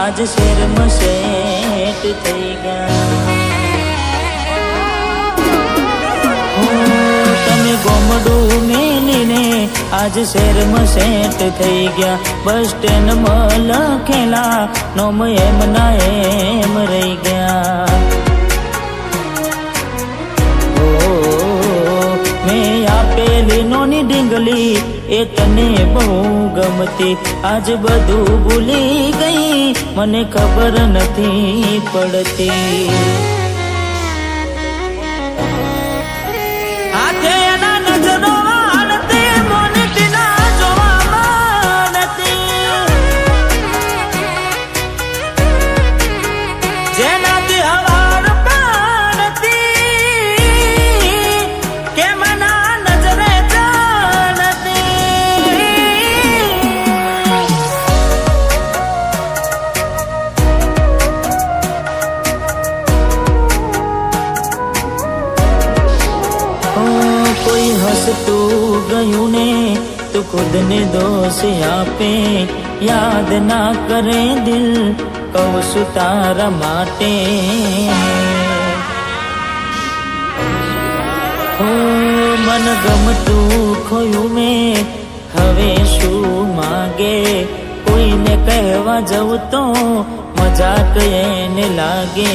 આજ શેરમાં સેટ થઈ ગયા. તમે ગોમડું મેલીને આજ શેરમાં સેટ થઈ ગયા. બસ સ્ટેન્ડમાં લખેલા નોમ એમ ના એમ રહી ગયા. મેં આપેલી નોની ડીંગલી એ તને બહુ ગમતી. આજ બધું ભૂલી ગઈ મને ખબર નથી પડતી. હાથે એના નજરો આડતી મોનટી ના જોવામાં નથી. જેનાથી હવાર પાડતી કે મના નજરે કોઈ હસતું ગયું ને તો ખુદને દોષ આપે. યાદ ના કરે દિલ કહું છું તારા માટે. મન ગમતું ખોયું મેં હવે શું માગે. કોઈને કહેવા જવું તો મજાક એને લાગે.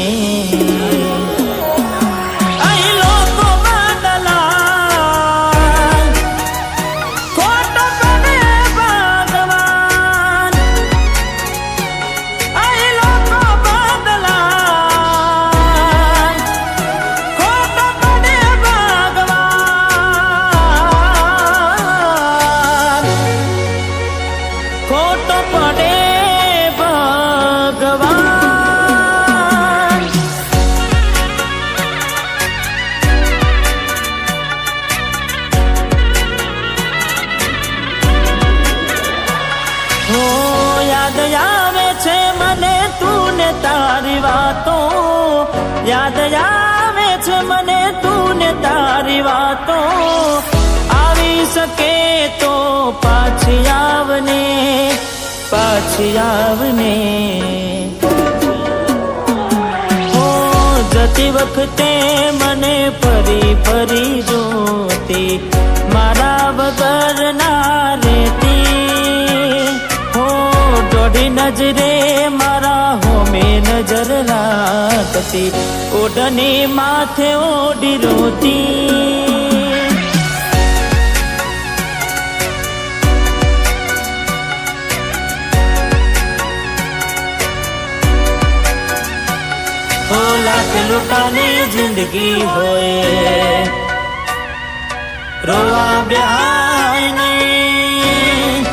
યાદ આવે છે મને તું ને તારી વાતો. યાદ આવે છે મને તું ને તારી વાતો. આવી શકે તો પાછી આવને પાછી આવને. જતી વખતે મને ફરી ફરી જોતી. મારા વગર ના રહેતી. દોઢી નજરે મારા હોમે નજર રાખતી. ઓઢની માથે ઓઢી રોતી. ઓ લાખ લૂંટાની જિંદગી હોય રોવા બેહાય નહીં.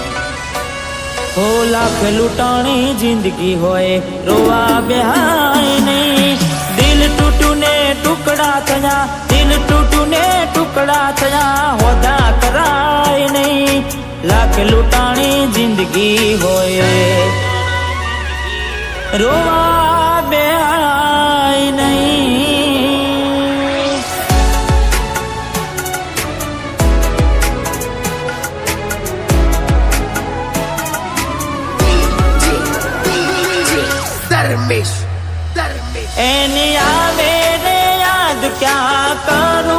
હો લાખ લૂંટાણી જિંદગી હોય રોવા બેહાય નહીં. દિલ તૂટું ને ટુકડા થયા. દિલ તૂટું ને ટુકડા થયા. હોદા કરાય નહીં. લાખ લૂંટાણી જિંદગી હોય રોવા બેહાય નહીં. એની આવે રે યાદ ક્યાં કરું.